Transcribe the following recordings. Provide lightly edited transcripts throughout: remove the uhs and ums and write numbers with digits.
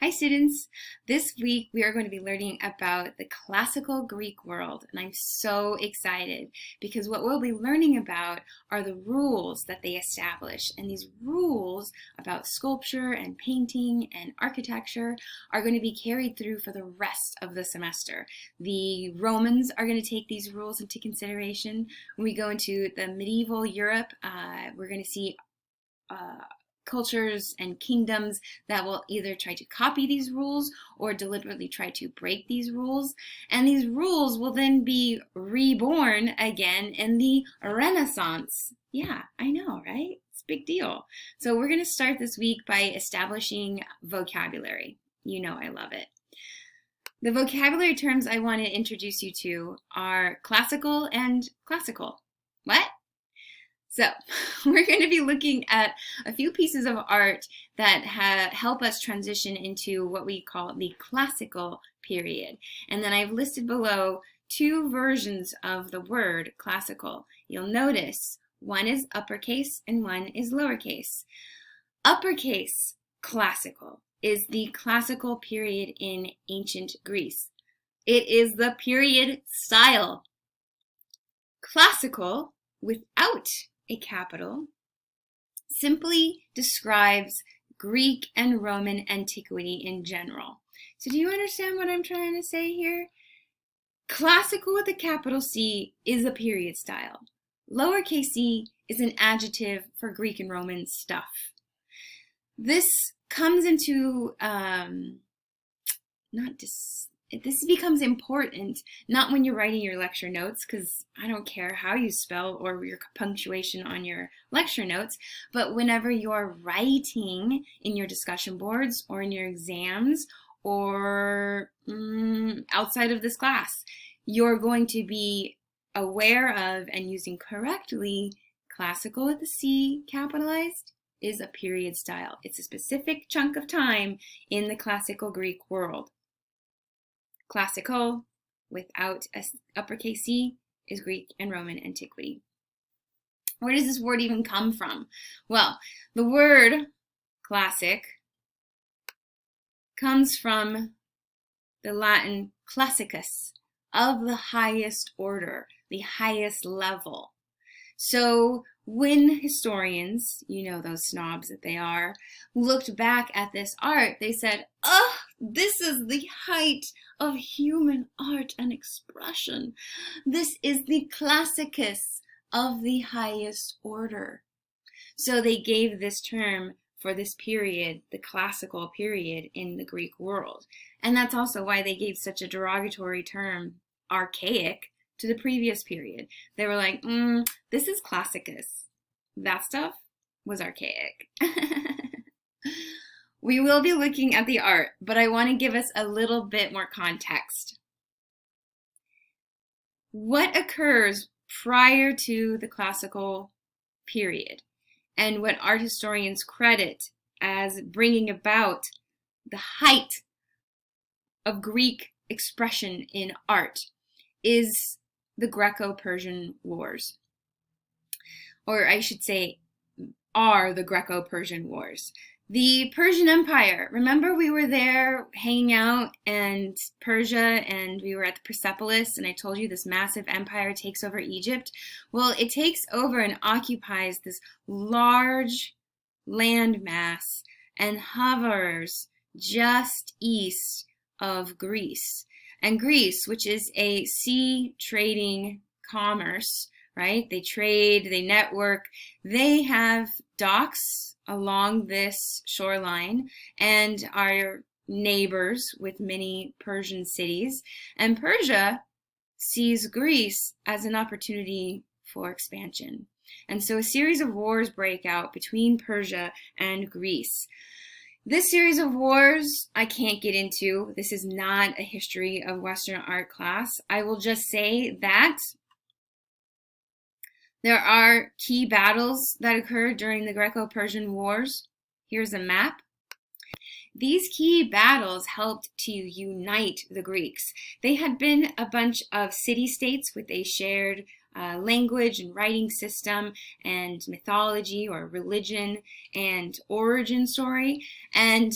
Hi students! This week we are going to be learning about the classical Greek world, and I'm so excited because what we'll be learning about are the rules that they establish, and these rules about sculpture and painting and architecture are going to be carried through for the rest of the semester. The Romans are going to take these rules into consideration. When we go into the medieval Europe, we're going to see cultures and kingdoms that will either try to copy these rules or deliberately try to break these rules. And these rules will then be reborn again in the Renaissance. Yeah, I know, right? It's a big deal. So we're going to start this week by establishing vocabulary. You know I love it. The vocabulary terms I want to introduce you to are classical and classical. What? So we're going to be looking at a few pieces of art that help us transition into what we call the classical period. And then I've listed below two versions of the word classical. You'll notice one is uppercase and one is lowercase. Uppercase classical is the classical period in ancient Greece. It is the period style. Classical without a capital simply describes Greek and Roman antiquity in general. So do you understand what I'm trying to say here? Classical with a capital C is a period style. Lowercase c is an adjective for Greek and Roman stuff. This comes into this becomes important not when you're writing your lecture notes, because I don't care how you spell or your punctuation on your lecture notes, but whenever you're writing in your discussion boards or in your exams or outside of this class, you're going to be aware of and using correctly classical with the C capitalized is a period style. It's a specific chunk of time in the classical Greek world. Classical, without an uppercase C, is Greek and Roman antiquity. Where does this word even come from? Well, the word classic comes from the Latin classicus, of the highest order, the highest level. So when historians, you know those snobs that they are, looked back at this art, they said, oh, this is the height of human art and expression. This is the classicus of the highest order. So they gave this term for this period, the classical period in the Greek world. And that's also why they gave such a derogatory term, archaic, to the previous period. They were like, this is classicus. That stuff was archaic. We will be looking at the art, but I want to give us a little bit more context. What occurs prior to the classical period and what art historians credit as bringing about the height of Greek expression in art is the Greco-Persian Wars. Or I should say, are the Greco-Persian Wars. The Persian Empire, remember we were there hanging out in Persia and we were at the Persepolis and I told you this massive empire takes over Egypt? Well, it takes over and occupies this large landmass and hovers just east of Greece. And Greece, which is a sea trading commerce, right? They trade, they network, they have docks along this shoreline and are neighbors with many Persian cities. And Persia sees Greece as an opportunity for expansion. And so a series of wars break out between Persia and Greece. This series of wars I can't get into. This is not a history of Western art class. I will just say that there are key battles that occurred during the Greco-Persian Wars. Here's a map. These key battles helped to unite the Greeks. They had been a bunch of city-states with a shared language and writing system and mythology or religion and origin story. And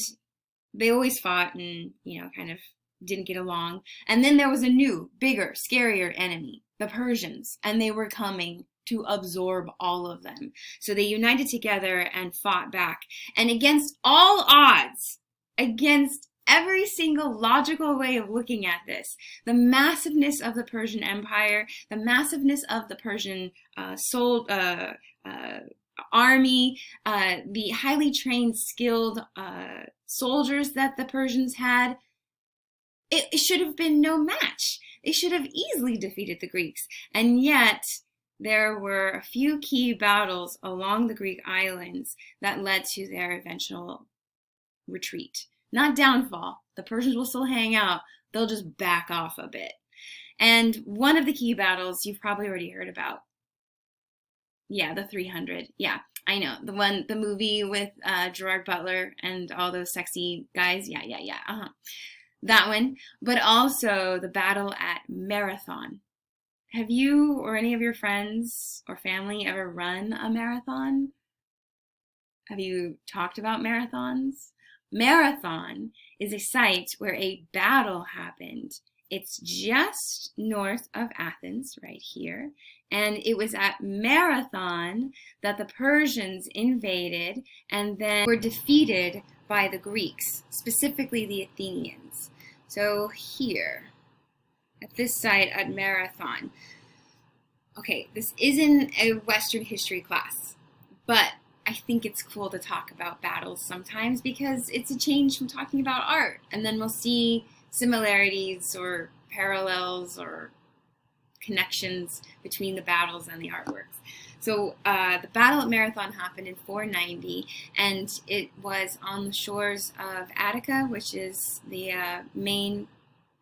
they always fought and, kind of didn't get along. And then there was a new, bigger, scarier enemy, the Persians, and they were coming to absorb all of them. So they united together and fought back. And against all odds, against every single logical way of looking at this, the massiveness of the Persian Empire, the massiveness of the Persian army, the highly trained, skilled soldiers that the Persians had, it should have been no match. They should have easily defeated the Greeks. And yet, there were a few key battles along the Greek islands that led to their eventual retreat. Not downfall. The Persians will still hang out. They'll just back off a bit. And one of the key battles you've probably already heard about. Yeah, the 300. Yeah, I know. The movie with Gerard Butler and all those sexy guys. Yeah. That one. But also the battle at Marathon. Have you or any of your friends or family ever run a marathon? Have you talked about marathons? Marathon is a site where a battle happened. It's just north of Athens, right here. And it was at Marathon that the Persians invaded and then were defeated by the Greeks, specifically the Athenians. So here, at this site at Marathon. Okay, this isn't a Western history class, but I think it's cool to talk about battles sometimes because it's a change from talking about art. And then we'll see similarities or parallels or connections between the battles and the artworks. So the battle at Marathon happened in 490, and it was on the shores of Attica, which is the main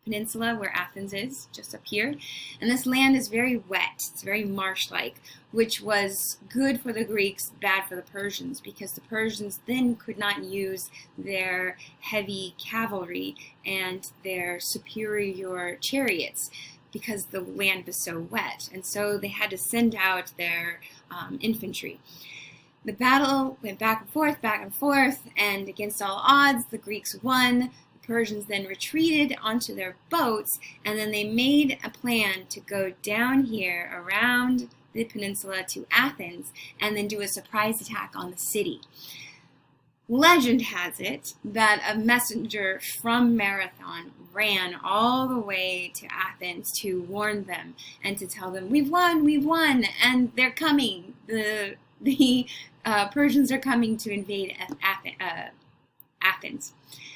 peninsula where Athens is, just up here. And this land is very wet. It's very marsh-like, which was good for the Greeks, bad for the Persians, because the Persians then could not use their heavy cavalry and their superior chariots because the land was so wet. And so they had to send out their infantry. The battle went back and forth, and against all odds, the Greeks won. Persians then retreated onto their boats, and then they made a plan to go down here around the peninsula to Athens and then do a surprise attack on the city. Legend has it that a messenger from Marathon ran all the way to Athens to warn them and to tell them, we've won, and they're coming. The Persians are coming to invade Athens.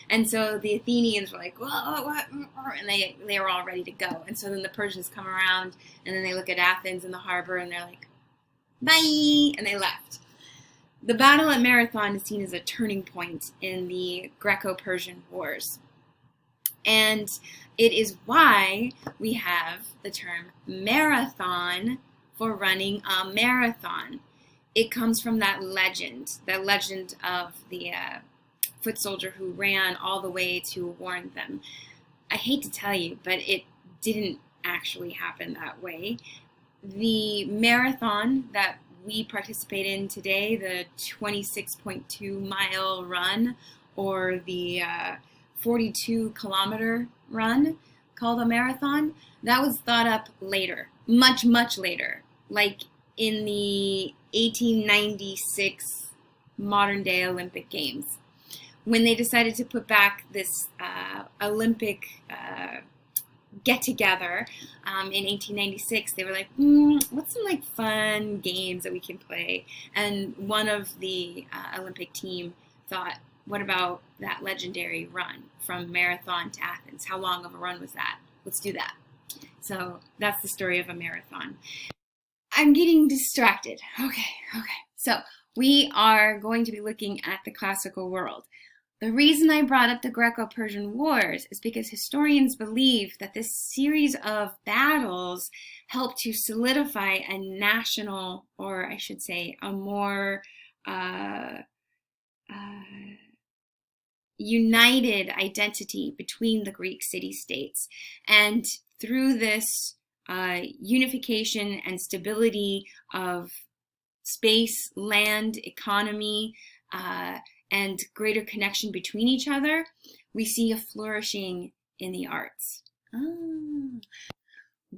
And so the Athenians were like, whoa, what? And they were all ready to go. And so then the Persians come around, and then they look at Athens in the harbor, and they're like, bye, and they left. The battle at Marathon is seen as a turning point in the Greco-Persian Wars. And it is why we have the term marathon for running a marathon. It comes from that legend of the foot soldier who ran all the way to warn them. I hate to tell you, but it didn't actually happen that way. The marathon that we participate in today, the 26.2 mile run or the 42 kilometer run called a marathon, that was thought up later, much later, like in the 1896 modern day Olympic Games. When they decided to put back this Olympic get-together in 1896, they were like, what's some like fun games that we can play? And one of the Olympic team thought, what about that legendary run from Marathon to Athens? How long of a run was that? Let's do that. So that's the story of a marathon. I'm getting distracted. Okay. So we are going to be looking at the classical world. The reason I brought up the Greco-Persian Wars is because historians believe that this series of battles helped to solidify a national, or I should say, a more united identity between the Greek city-states. And through this unification and stability of space, land, economy, and greater connection between each other, we see a flourishing in the arts.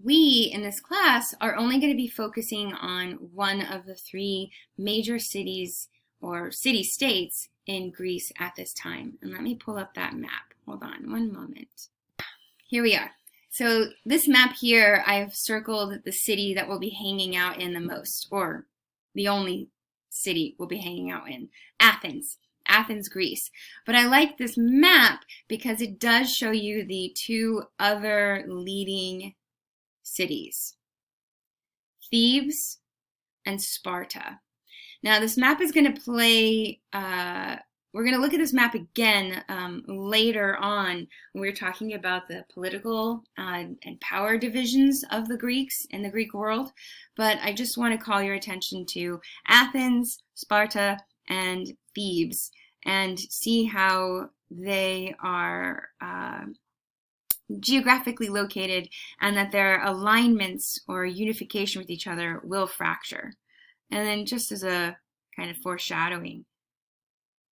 We, in this class, are only going to be focusing on one of the three major cities or city-states in Greece at this time. And let me pull up that map. Hold on one moment. Here we are. So this map here, I've circled the city that we'll be hanging out in the most, or the only city we'll be hanging out in, Athens. Athens, Greece. But I like this map because it does show you the two other leading cities, Thebes and Sparta. Now this map is going to play, we're going to look at this map again later on when we're talking about the political and power divisions of the Greeks in the Greek world. But I just want to call your attention to Athens, Sparta, and Thebes and see how they are geographically located and that their alignments or unification with each other will fracture. And then just as a kind of foreshadowing,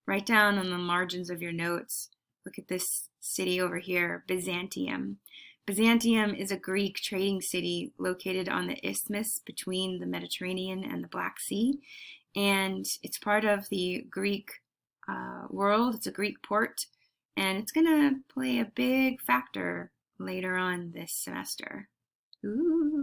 write down on the margins of your notes, look at this city over here, Byzantium. Byzantium is a Greek trading city located on the isthmus between the Mediterranean and the Black Sea. And it's part of the Greek world. It's a Greek port. And it's going to play a big factor later on this semester. Ooh.